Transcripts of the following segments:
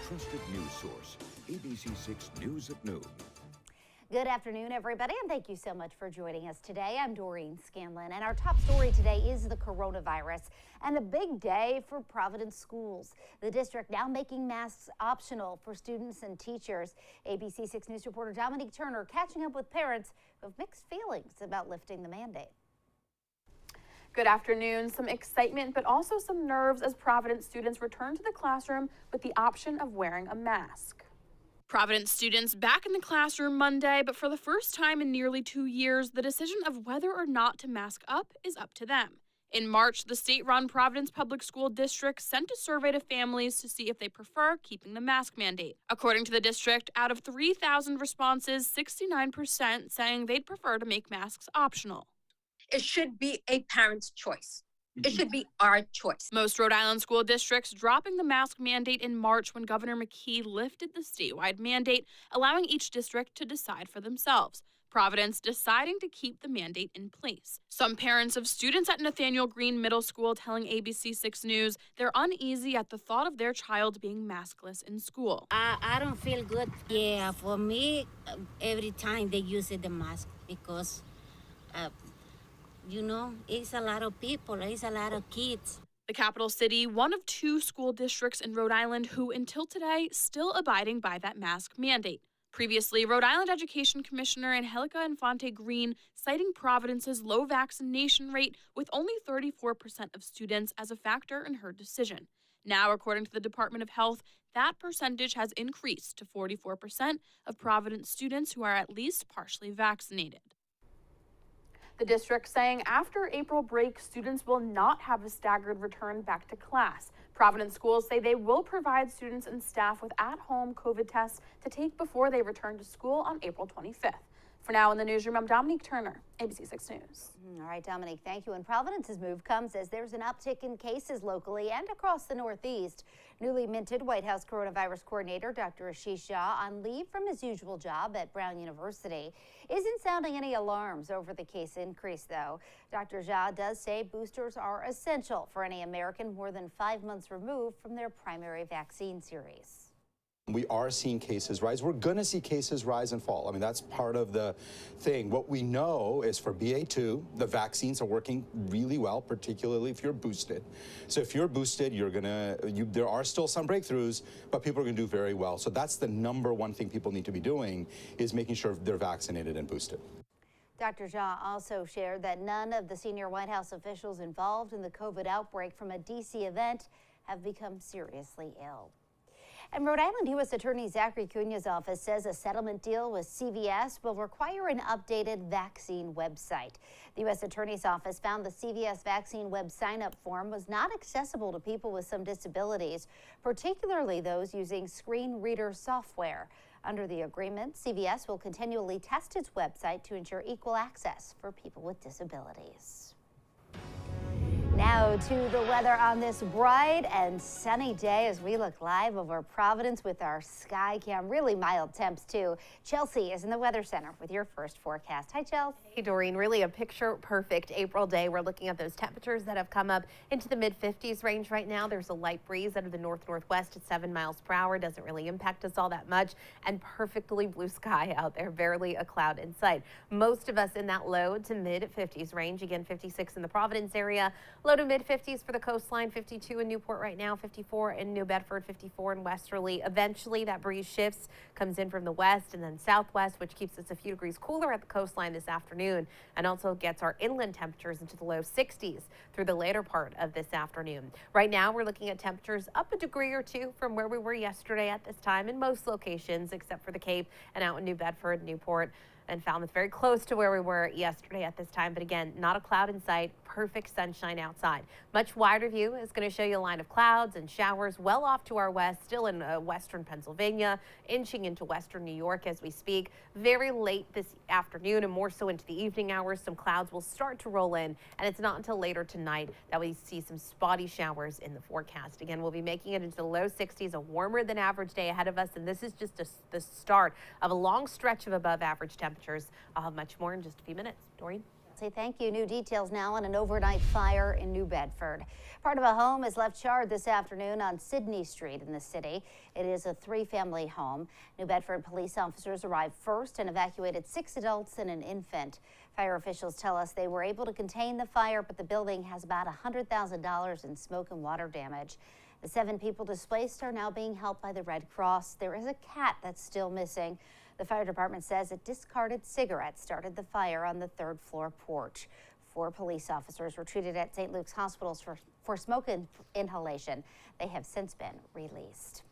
trusted news source, ABC6 News at Noon. Good afternoon, everybody, and thank you so much for joining us today. I'm Doreen Scanlon, and our top story today is the coronavirus and a big day for Providence schools. The district now making masks optional for students and teachers. ABC6 News reporter Dominique Turner catching up with parents who have mixed feelings about lifting the mandate. Good afternoon. Some excitement, but also some nerves as Providence students return to the classroom with the option of wearing a mask. Providence students back in the classroom Monday, but for the first time in nearly 2 years, the decision of whether or not to mask up is up to them. In March, the state-run Providence Public School District sent a survey to families to see if they prefer keeping the mask mandate. According to the district, out of 3,000 responses, 69% saying they'd prefer to make masks optional. It should be a parent's choice. It should be our choice. Most Rhode Island school districts dropping the mask mandate in March when Governor McKee lifted the statewide mandate, allowing each district to decide for themselves. Providence deciding to keep the mandate in place. Some parents of students at Nathaniel Green Middle School telling ABC6 News they're uneasy at the thought of their child being maskless in school. I don't feel good. Yeah, for me, every time they use the mask because you know, it's a lot of people, it's a lot of kids. The capital city, one of 2 school districts in Rhode Island who, until today, still abiding by that mask mandate. Previously, Rhode Island Education Commissioner Angelica Infante Green citing Providence's low vaccination rate with only 34% of students as a factor in her decision. Now, according to the Department of Health, that percentage has increased to 44% of Providence students who are at least partially vaccinated. The district saying after April break, students will not have a staggered return back to class. Providence schools say they will provide students and staff with at-home COVID tests to take before they return to school on April 25th. For now in the newsroom, I'm Dominique Turner, ABC6 News. All right, Dominique, thank you. And Providence's move comes as there's an uptick in cases locally and across the Northeast. Newly minted White House coronavirus coordinator Dr. Ashish Jha, on leave from his usual job at Brown University, isn't sounding any alarms over the case increase, though. Dr. Jha does say boosters are essential for any American more than 5 months removed from their primary vaccine series. We are seeing cases rise. We're going to see cases rise and fall. I mean, that's part of the thing. What we know is for BA2, the vaccines are working really well, particularly if you're boosted. So if you're boosted, there are still some breakthroughs, but people are going to do very well. So that's the number one thing people need to be doing, is making sure they're vaccinated and boosted. Dr. Jha also shared that none of the senior White House officials involved in the COVID outbreak from a D.C. event have become seriously ill. And Rhode Island U.S. Attorney Zachary Cunha's office says a settlement deal with CVS will require an updated vaccine website. The U.S. Attorney's office found the CVS vaccine web sign-up form was not accessible to people with some disabilities, particularly those using screen reader software. Under the agreement, CVS will continually test its website to ensure equal access for people with disabilities. Now to the weather on this bright and sunny day as we look live over Providence with our sky cam. Really mild temps too. Chelsea is in the Weather Center with your first forecast. Hi, Chelsea. Hey, Doreen. Really a picture-perfect April day. We're looking at those temperatures that have come up into the mid-50s range right now. There's a light breeze out of the north-northwest at 7 miles per hour. Doesn't really impact us all that much. And perfectly blue sky out there. Barely a cloud in sight. Most of us in that low to mid-50s range. Again, 56 in the Providence area. Low to mid-50s for the coastline, 52 in Newport right now, 54 in New Bedford, 54 in Westerly. Eventually, that breeze shifts, comes in from the west and then southwest, which keeps us a few degrees cooler at the coastline this afternoon and also gets our inland temperatures into the low 60s through the later part of this afternoon. Right now, we're looking at temperatures up a degree or 2 from where we were yesterday at this time in most locations, except for the Cape and out in New Bedford, Newport, and Falmouth, very close to where we were yesterday at this time. But again, not a cloud in sight, perfect sunshine outside. Much wider view is going to show you a line of clouds and showers well off to our west, still in western Pennsylvania, inching into western New York as we speak. Very late this afternoon and more so into the evening hours, some clouds will start to roll in, and it's not until later tonight that we see some spotty showers in the forecast. Again, we'll be making it into the low 60s, a warmer than average day ahead of us, and this is just the start of a long stretch of above average temperatures. I'll have much more in just a few minutes. Doreen? Say thank you. New details now on an overnight fire in New Bedford. Part of a home is left charred this afternoon on Sydney Street in the city. It is a three-family home. New Bedford police officers arrived first and evacuated 6 adults and an infant. Fire officials tell us they were able to contain the fire, but the building has about $100,000 in smoke and water damage. The 7 people displaced are now being helped by the Red Cross. There is a cat that's still missing. The fire department says a discarded cigarette started the fire on the 3rd floor porch. 4 police officers were treated at St. Luke's hospitals for smoke inhalation. They have since been released.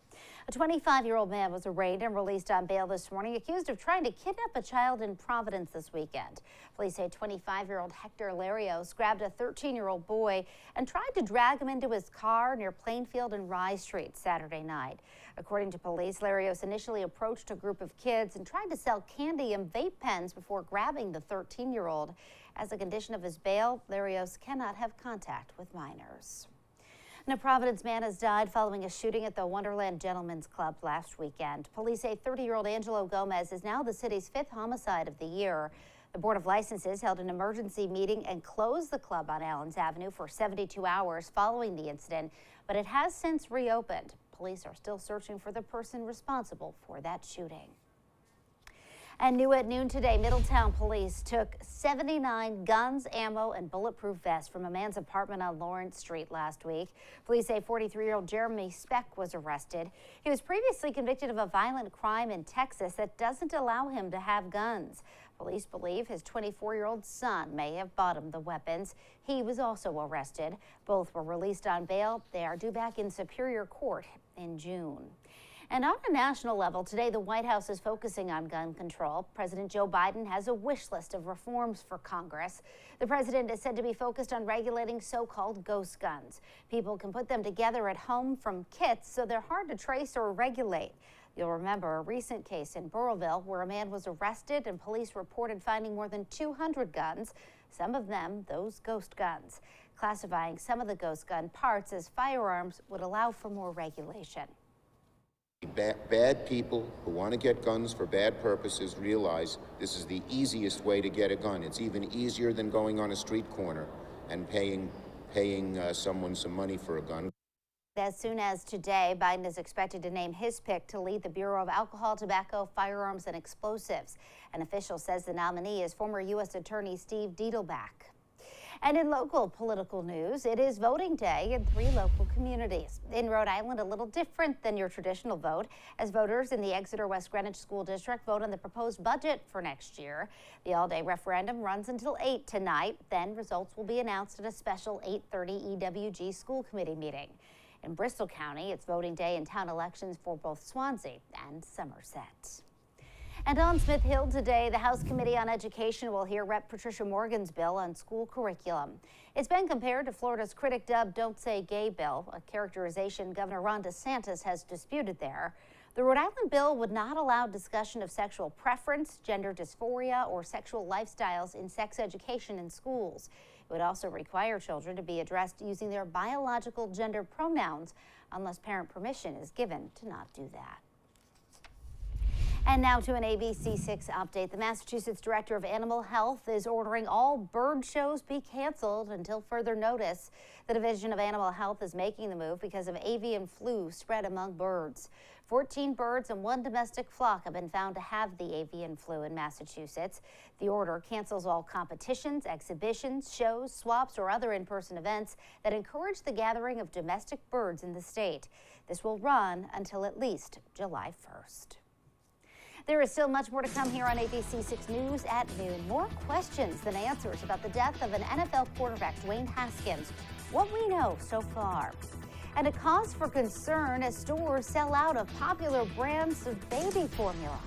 A 25-year-old man was arraigned and released on bail this morning, accused of trying to kidnap a child in Providence this weekend. Police say 25-year-old Hector Larios grabbed a 13-year-old boy and tried to drag him into his car near Plainfield and Rye Street Saturday night. According to police, Larios initially approached a group of kids and tried to sell candy and vape pens before grabbing the 13-year-old. As a condition of his bail, Larios cannot have contact with minors. And a Providence man has died following a shooting at the Wonderland Gentlemen's Club last weekend. Police say 30-year-old Angelo Gomez is now the city's 5th homicide of the year. The Board of Licenses held an emergency meeting and closed the club on Allens Avenue for 72 hours following the incident, but it has since reopened. Police are still searching for the person responsible for that shooting. And new at noon today, Middletown police took 79 guns, ammo, and bulletproof vests from a man's apartment on Lawrence Street last week. Police say 43-year-old Jeremy Speck was arrested. He was previously convicted of a violent crime in Texas that doesn't allow him to have guns. Police believe his 24-year-old son may have bought him the weapons. He was also arrested. Both were released on bail. They are due back in Superior Court in June. And on a national level, today the White House is focusing on gun control. President Joe Biden has a wish list of reforms for Congress. The president is said to be focused on regulating so-called ghost guns. People can put them together at home from kits, so they're hard to trace or regulate. You'll remember a recent case in Burrillville where a man was arrested and police reported finding more than 200 guns, some of them those ghost guns. Classifying some of the ghost gun parts as firearms would allow for more regulation. Bad people who want to get guns for bad purposes realize this is the easiest way to get a gun. It's even easier than going on a street corner and paying someone some money for a gun. As soon as today, Biden is expected to name his pick to lead the Bureau of Alcohol, Tobacco, Firearms, and Explosives. An official says the nominee is former U.S. Attorney Steve Diedelbach. And in local political news, it is voting day in 3 local communities. In Rhode Island, a little different than your traditional vote, as voters in the Exeter West Greenwich School District vote on the proposed budget for next year. The all-day referendum runs until 8 tonight. Then results will be announced at a special 8:30 EWG school committee meeting. In Bristol County, it's voting day in town elections for both Swansea and Somerset. And on Smith Hill today, the House Committee on Education will hear Rep. Patricia Morgan's bill on school curriculum. It's been compared to Florida's critic-dubbed Don't Say Gay bill, a characterization Governor Ron DeSantis has disputed there. The Rhode Island bill would not allow discussion of sexual preference, gender dysphoria, or sexual lifestyles in sex education in schools. It would also require children to be addressed using their biological gender pronouns unless parent permission is given to not do that. And now to an ABC6 update. The Massachusetts Director of Animal Health is ordering all bird shows be canceled until further notice. The Division of Animal Health is making the move because of avian flu spread among birds. 14 birds and 1 domestic flock have been found to have the avian flu in Massachusetts. The order cancels all competitions, exhibitions, shows, swaps, or other in-person events that encourage the gathering of domestic birds in the state. This will run until at least July 1st. There is still much more to come here on ABC6 News at noon. More questions than answers about the death of an NFL quarterback, Dwayne Haskins. What we know so far. And a cause for concern as stores sell out of popular brands of baby formula.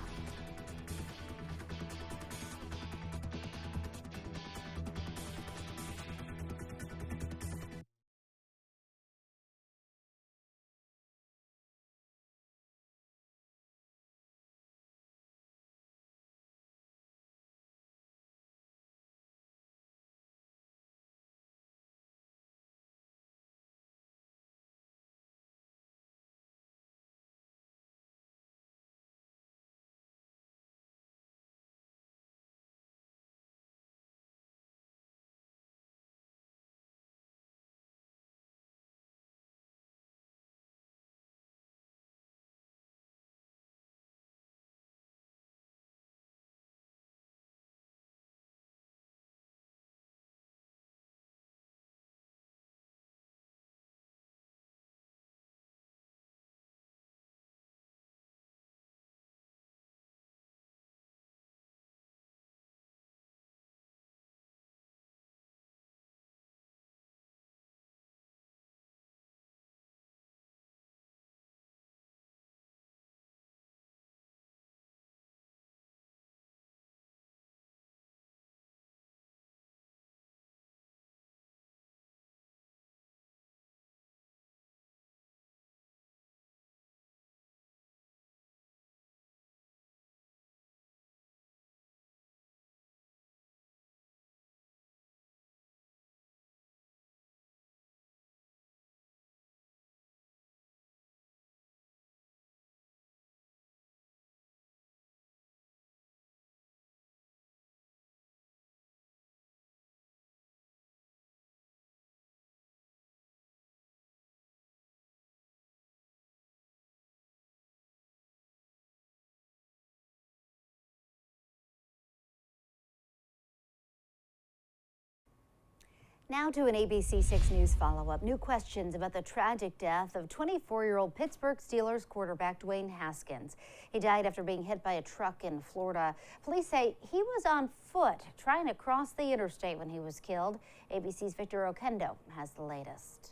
Now to an ABC6 News follow-up. New questions about the tragic death of 24-year-old Pittsburgh Steelers quarterback Dwayne Haskins. He died after being hit by a truck in Florida. Police say he was on foot trying to cross the interstate when he was killed. ABC's Victor Oquendo has the latest.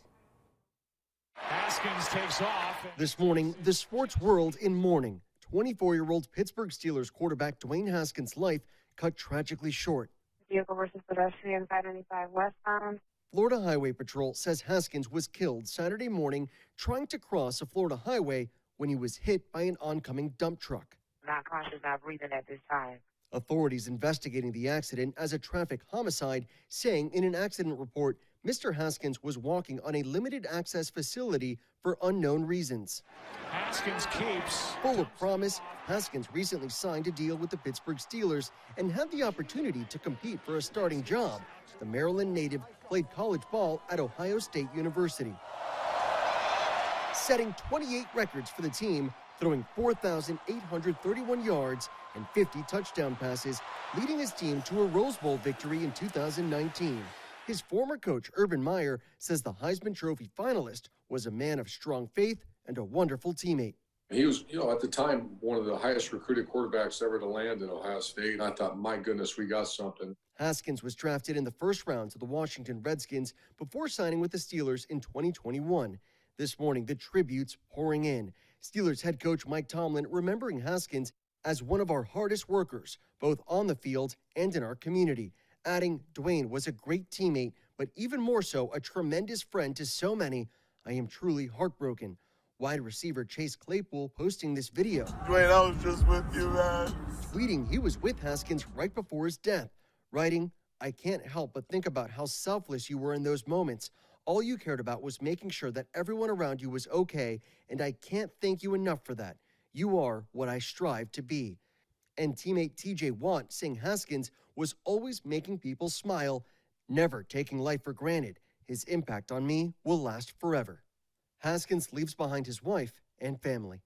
Haskins takes off. This morning, the sports world in mourning. 24-year-old Pittsburgh Steelers quarterback Dwayne Haskins' life cut tragically short. Vehicle versus pedestrian 595 westbound. Florida Highway Patrol says Haskins was killed Saturday morning trying to cross a Florida highway when he was hit by an oncoming dump truck. Not conscious, not breathing at this time. Authorities investigating the accident as a traffic homicide, saying in an accident report, Mr. Haskins was walking on a limited access facility for unknown reasons. Haskins keeps. Full of promise, Haskins recently signed a deal with the Pittsburgh Steelers and had the opportunity to compete for a starting job. The Maryland native played college ball at Ohio State University, setting 28 records for the team, throwing 4,831 yards and 50 touchdown passes, leading his team to a Rose Bowl victory in 2019. His former coach, Urban Meyer, says the Heisman Trophy finalist was a man of strong faith and a wonderful teammate. He was, at the time, one of the highest recruited quarterbacks ever to land in Ohio State. And I thought, my goodness, we got something. Haskins was drafted in the first round to the Washington Redskins before signing with the Steelers in 2021. This morning, the tributes pouring in. Steelers head coach Mike Tomlin remembering Haskins as one of our hardest workers, both on the field and in our community, adding Dwayne was a great teammate, but even more so, a tremendous friend to so many. I am truly heartbroken. Wide receiver Chase Claypool posting this video. Dwayne, I was just with you, man. Tweeting he was with Haskins right before his death, writing, I can't help but think about how selfless you were in those moments. All you cared about was making sure that everyone around you was okay, and I can't thank you enough for that. You are what I strive to be. And teammate TJ Watt saying Haskins was always making people smile, never taking life for granted. His impact on me will last forever. Haskins leaves behind his wife and family.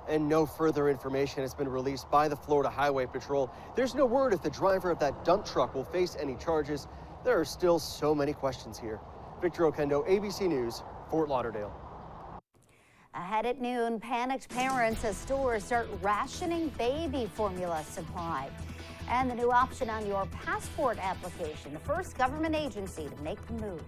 And no further information has been released by the Florida Highway Patrol. There's no word if the driver of that dump truck will face any charges. There are still so many questions here. Victor Oquendo, ABC News, Fort Lauderdale. Ahead at noon, panicked parents as stores start rationing baby formula supply. And the new option on your passport application, the first government agency to make the move.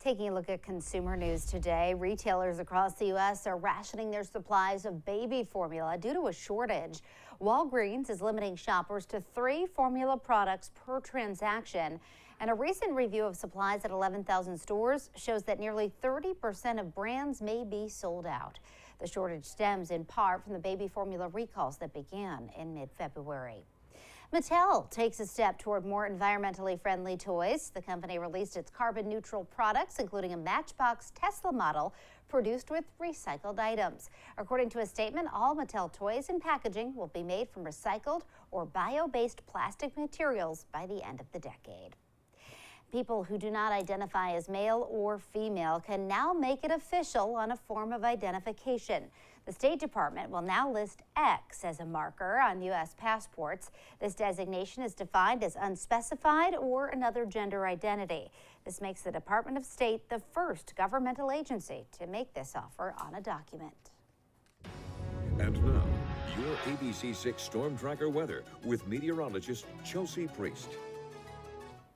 Taking a look at consumer news today, retailers across the U.S. are rationing their supplies of baby formula due to a shortage. Walgreens is limiting shoppers to 3 formula products per transaction. And a recent review of supplies at 11,000 stores shows that nearly 30% of brands may be sold out. The shortage stems in part from the baby formula recalls that began in mid-February. Mattel takes a step toward more environmentally friendly toys. The company released its carbon neutral products, including a Matchbox Tesla model produced with recycled items. According to a statement, all Mattel toys and packaging will be made from recycled or bio-based plastic materials by the end of the decade. People who do not identify as male or female can now make it official on a form of identification. The State Department will now list X as a marker on U.S. passports. This designation is defined as unspecified or another gender identity. This makes the Department of State the first governmental agency to make this offer on a document. And now, your ABC6 Storm Tracker weather with meteorologist Chelsea Priest.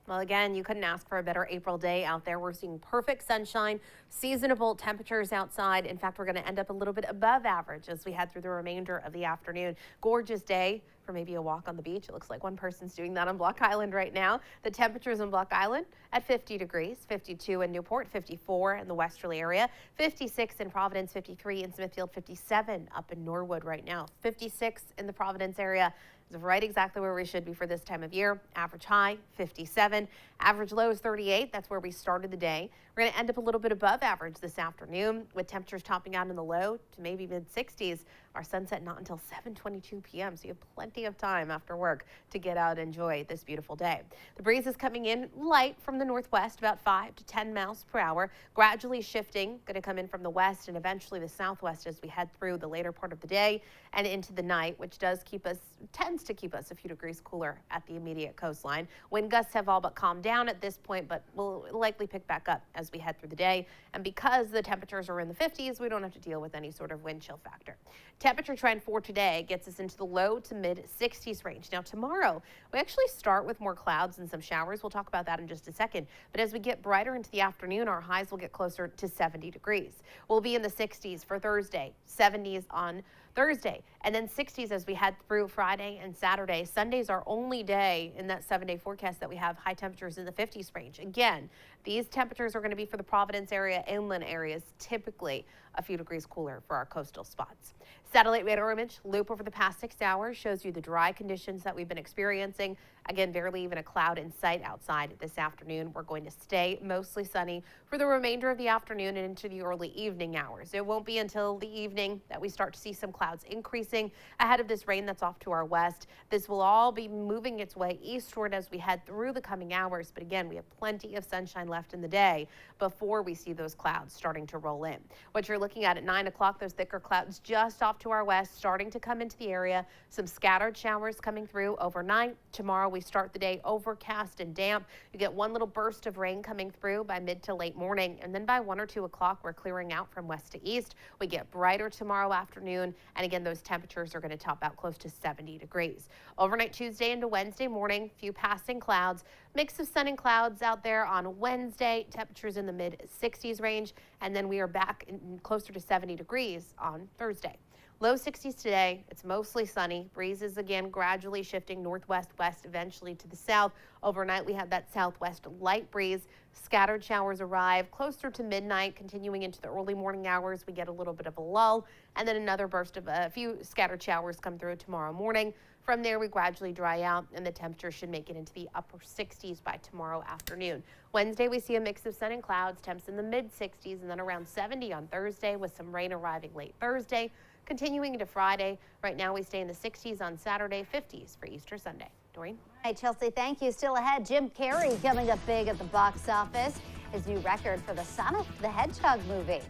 Well, again, you couldn't ask for a better April day out there. We're seeing perfect sunshine, seasonable temperatures outside. In fact, we're going to end up a little bit above average as we head through the remainder of the afternoon. Gorgeous day for maybe a walk on the beach. It looks like one person's doing that on Block Island right now. The temperatures on Block Island at 50 degrees, 52 in Newport, 54 in the Westerly area, 56 in Providence, 53 in Smithfield, 57 up in Norwood right now, 56 in the Providence area. Right exactly where we should be for this time of year. Average high 57, average low is 38. That's where we started the day. We're going to end up a little bit above average this afternoon with temperatures topping out in the low to maybe mid 60s. Our sunset not until 7:22 p.m. So you have plenty of time after work to get out and enjoy this beautiful day. The breeze is coming in light from the northwest, about 5 to 10 miles per hour, gradually shifting, going to come in from the west and eventually the southwest as we head through the later part of the day and into the night, which tends to keep us a few degrees cooler at the immediate coastline. Wind gusts have all but calmed down at this point, but will likely pick back up as we head through the day. And because the temperatures are in the 50s, we don't have to deal with any sort of wind chill factor. Temperature trend for today gets us into the low to mid 60s range. Now tomorrow, we actually start with more clouds and some showers. We'll talk about that in just a second. But as we get brighter into the afternoon, our highs will get closer to 70 degrees. We'll be in the 60s for Thursday, 70s on Thursday, and then 60s as we head through Friday and Saturday. Sunday's our only day in that 7-day forecast that we have high temperatures in the 50s range. Again, these temperatures are going to be for the Providence area, inland areas, typically a few degrees cooler for our coastal spots. Satellite radar image loop over the past 6 hours shows you the dry conditions that we've been experiencing. Again, barely even a cloud in sight outside this afternoon. We're going to stay mostly sunny for the remainder of the afternoon and into the early evening hours. It won't be until the evening that we start to see some clouds increasing ahead of this rain that's off to our west. This will all be moving its way eastward as we head through the coming hours. But again, we have plenty of sunshine left in the day before we see those clouds starting to roll in. What you're looking at 9 o'clock, those thicker clouds just off to our west starting to come into the area. Some scattered showers coming through overnight. Tomorrow we start the day overcast and damp. You get one little burst of rain coming through by mid to late morning, and then by 1 or 2 o'clock we're clearing out from west to east. We get brighter tomorrow afternoon, and again those temperatures are going to top out close to 70 degrees. Overnight Tuesday into Wednesday morning, few passing clouds, mix of sun and clouds out there on Wednesday, temperatures in the mid 60s range, and then we are back closer to 70 degrees on Thursday. Low 60s today. It's mostly sunny. Breezes again gradually shifting northwest-west, eventually to the south. Overnight, we have that southwest light breeze. Scattered showers arrive closer to midnight, continuing into the early morning hours. We get a little bit of a lull, and then another burst of a few scattered showers come through tomorrow morning. From there, we gradually dry out, and the temperature should make it into the upper 60s by tomorrow afternoon. Wednesday, we see a mix of sun and clouds, temps in the mid-60s, and then around 70 on Thursday with some rain arriving late Thursday. Continuing into Friday, right now we stay in the 60s on Saturday, 50s for Easter Sunday. Doreen? All right, Chelsea, thank you. Still ahead, Jim Carrey coming up big at the box office. His new record for the Sonic the Hedgehog movie.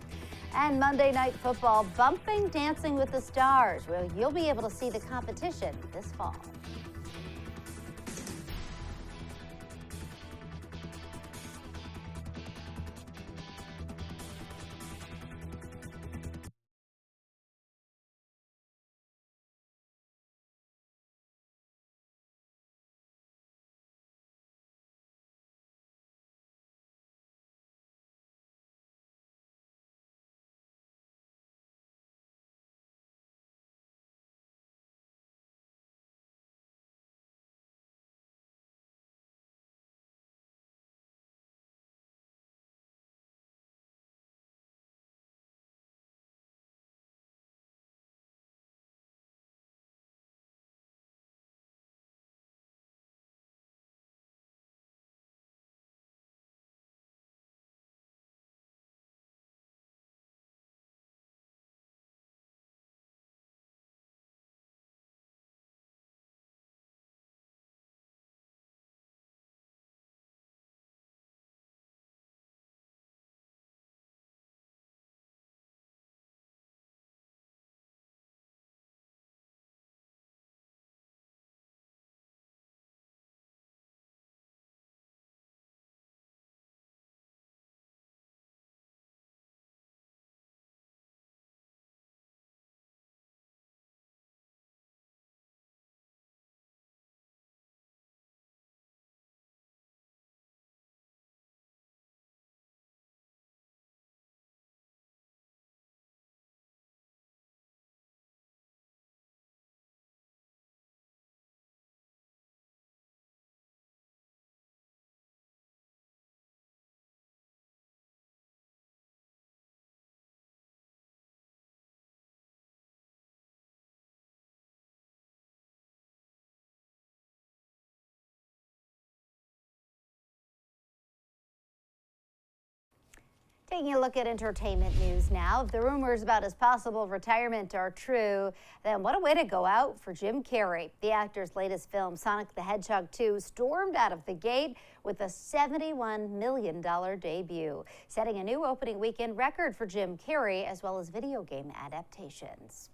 And Monday Night Football bumping Dancing with the Stars. Well, you'll be able to see the competition this fall. Taking a look at entertainment news now. If the rumors about his possible retirement are true, then what a way to go out for Jim Carrey. The actor's latest film, Sonic the Hedgehog 2, stormed out of the gate with a $71 million debut, setting a new opening weekend record for Jim Carrey, as well as video game adaptations.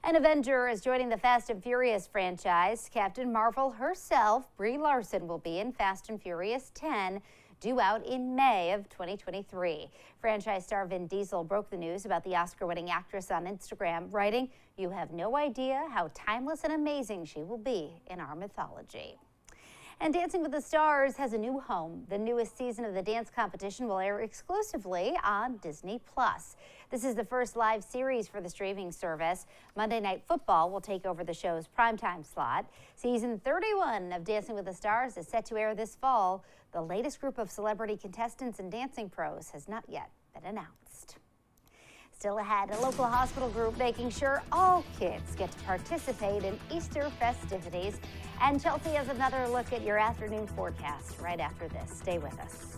An Avenger is joining the Fast and Furious franchise. Captain Marvel herself, Brie Larson, will be in Fast and Furious 10, due out in May of 2023. Franchise star Vin Diesel broke the news about the Oscar-winning actress on Instagram, writing, "You have no idea how timeless and amazing she will be in our mythology." And Dancing with the Stars has a new home. The newest season of the dance competition will air exclusively on Disney+. This is the first live series for the streaming service. Monday Night Football will take over the show's primetime slot. Season 31 of Dancing with the Stars is set to air this fall. The latest group of celebrity contestants and dancing pros has not yet been announced. Still ahead, a local hospital group making sure all kids get to participate in Easter festivities. And Chelsea has another look at your afternoon forecast right after this. Stay with us.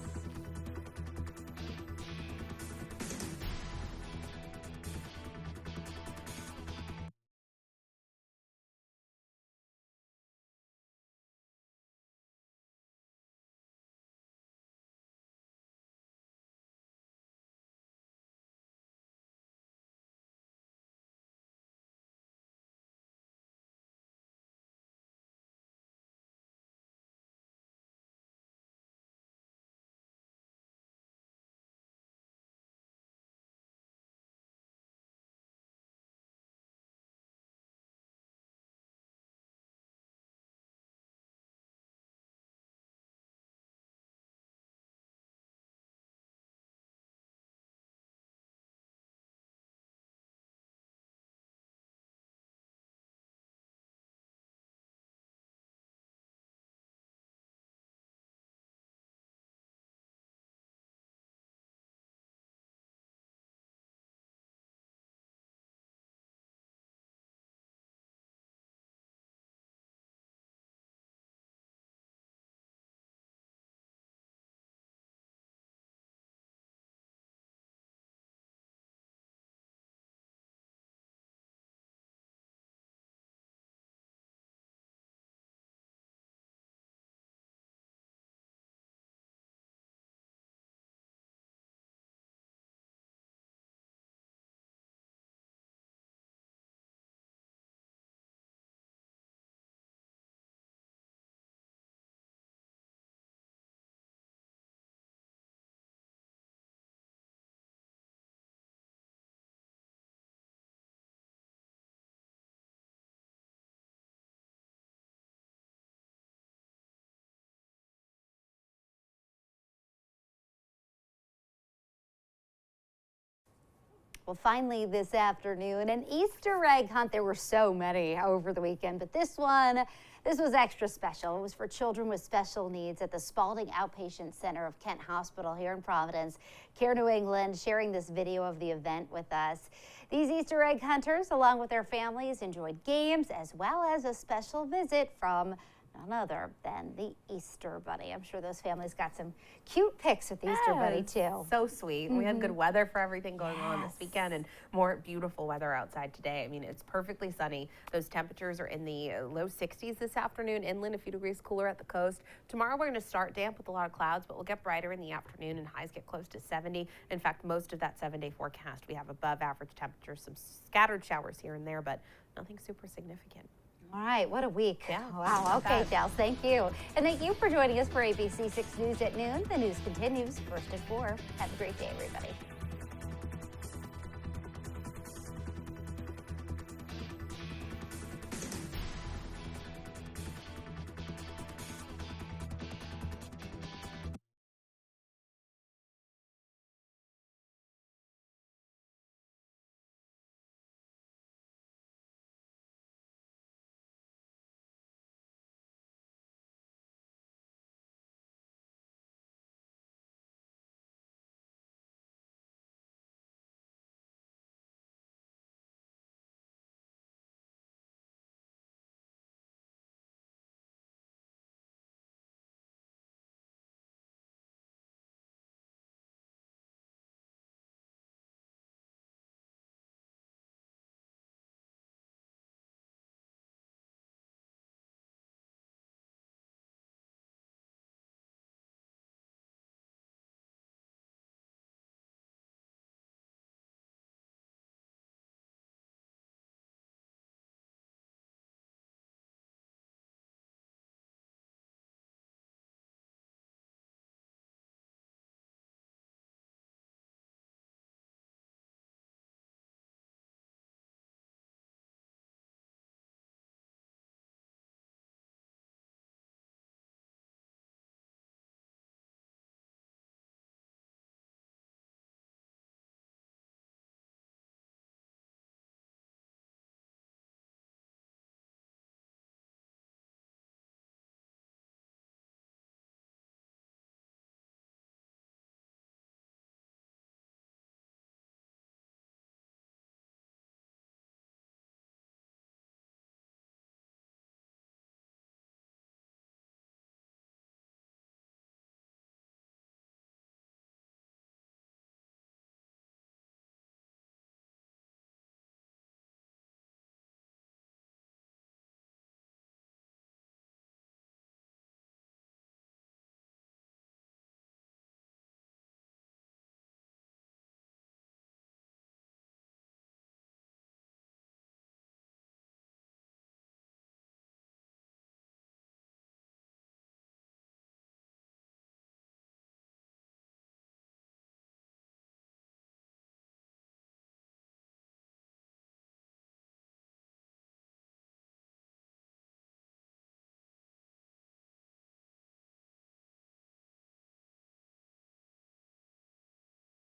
Well, finally this afternoon, an Easter egg hunt. There were so many over the weekend, but this was extra special. It was for children with special needs at the Spalding Outpatient Center of Kent Hospital here in Providence. Care New England sharing this video of the event with us. These Easter egg hunters, along with their families, enjoyed games as well as a special visit from none other than the Easter Bunny. I'm sure those families got some cute pics with the Easter Bunny too. So sweet. We had good weather for everything going on this weekend and more beautiful weather outside today. I mean, it's perfectly sunny. Those temperatures are in the low 60s this afternoon. Inland, a few degrees cooler at the coast. Tomorrow we're going to start damp with a lot of clouds, but we'll get brighter in the afternoon and highs get close to 70. In fact, most of that 7-day forecast, we have above average temperatures, some scattered showers here and there, but nothing super significant. All right, what a week. Yeah. Wow. Okay, Giles, thank you. And thank you for joining us for ABC6 News at noon. The news continues first at 4. Have a great day, everybody.